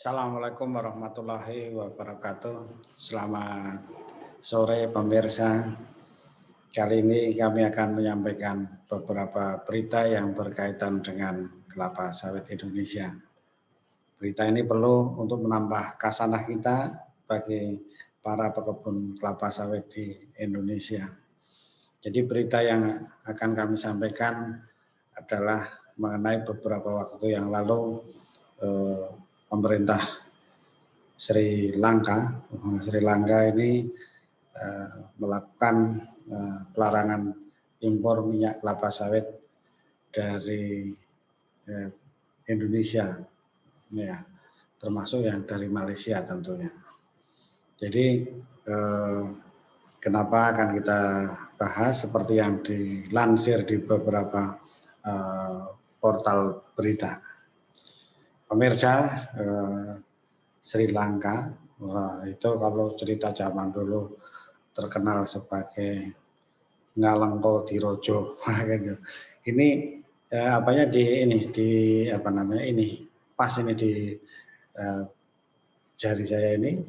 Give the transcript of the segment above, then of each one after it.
Assalamualaikum warahmatullahi wabarakatuh. Selamat sore pemirsa. Kali ini kami akan menyampaikan beberapa berita yang berkaitan dengan kelapa sawit Indonesia. Berita ini perlu untuk menambah khasanah kita bagi para pekebun kelapa sawit di Indonesia. Jadi berita yang akan kami sampaikan adalah mengenai beberapa waktu yang lalu pemerintah Sri Lanka ini melakukan pelarangan impor minyak kelapa sawit dari Indonesia, ya, termasuk yang dari Malaysia tentunya. Jadi kenapa akan kita bahas seperti yang dilansir di beberapa portal berita. Pemirsa, Sri Lanka, wah, itu kalau cerita zaman dulu terkenal sebagai Ngalengko Dirojo. Ini apanya pas ini di jari saya ini,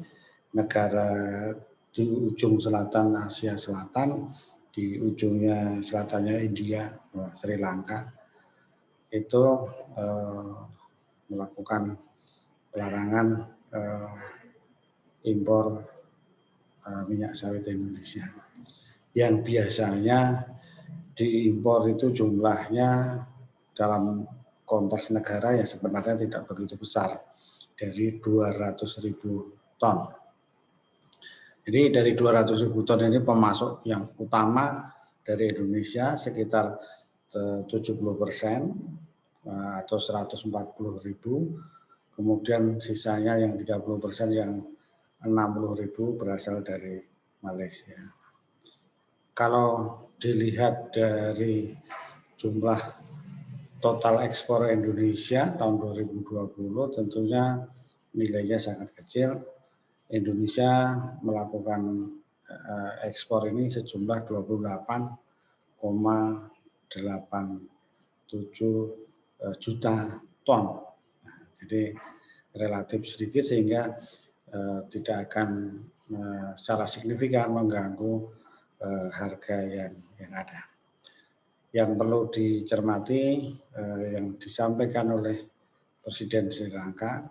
negara di ujung selatan Asia Selatan, di ujungnya selatannya India, Sri Lanka, itu melakukan pelarangan impor minyak sawit Indonesia. Yang biasanya diimpor itu jumlahnya dalam konteks negara yang sebenarnya tidak begitu besar, dari 200.000 ton. Jadi dari 200.000 ton ini pemasok yang utama dari Indonesia sekitar 70% atau 140.000. Kemudian sisanya yang 30% yang 60.000 berasal dari Malaysia. Kalau dilihat dari jumlah total ekspor Indonesia tahun 2020 tentunya nilainya sangat kecil. Indonesia melakukan ekspor ini sejumlah 28,87 juta ton. Jadi relatif sedikit sehingga tidak akan secara signifikan mengganggu harga yang ada. Yang perlu dicermati yang disampaikan oleh Presiden Sri Lanka,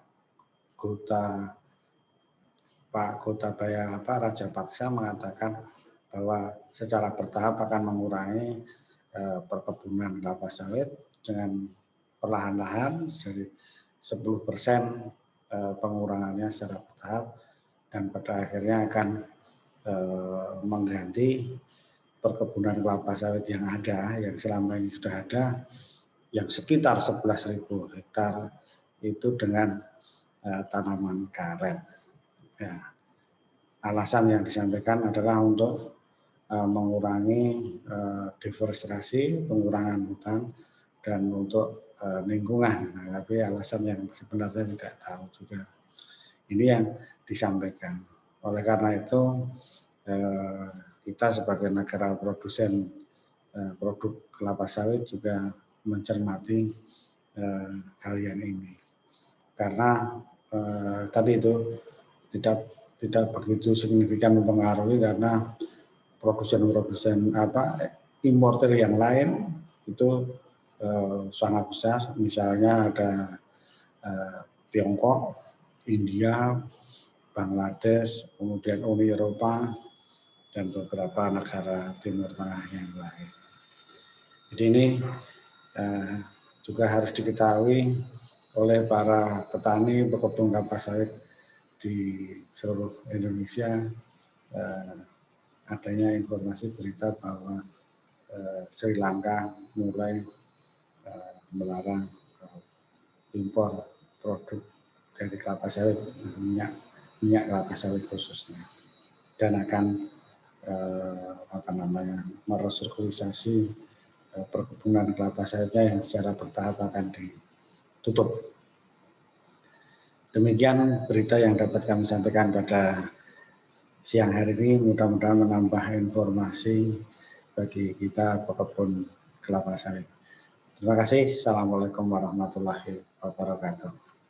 Pak Gotabaya Rajapaksa mengatakan bahwa secara bertahap akan mengurangi perkebunan kelapa sawit dengan perlahan-lahan dari 10% pengurangannya secara bertahap, dan pada akhirnya akan mengganti perkebunan kelapa sawit yang ada, yang selama ini sudah ada, yang sekitar 11.000 hektar itu dengan tanaman karet. Ya. Alasan yang disampaikan adalah untuk mengurangi deforestasi, pengurangan hutan, dan untuk lingkungan. Tapi alasan yang sebenarnya tidak tahu juga. Ini yang disampaikan. Oleh karena itu kita sebagai negara produsen produk kelapa sawit juga mencermati hal yang ini. Karena tadi itu tidak begitu signifikan mempengaruhi, karena produsen importer yang lain itu sangat besar. Misalnya ada Tiongkok, India, Bangladesh, kemudian Uni Eropa, dan beberapa negara Timur Tengah yang lain. Jadi ini juga harus diketahui oleh para petani pekebun kelapa sawit di seluruh Indonesia, adanya informasi berita bahwa Sri Lanka mulai melarang impor produk dari kelapa sawit, minyak kelapa sawit khususnya, dan akan merestrukturisasi perkebunan kelapa sawitnya yang secara bertahap akan ditutup. Demikian berita yang dapat kami sampaikan pada siang hari ini, mudah-mudahan menambah informasi bagi kita pekebun kelapa sawit. Terima kasih. Assalamualaikum warahmatullahi wabarakatuh.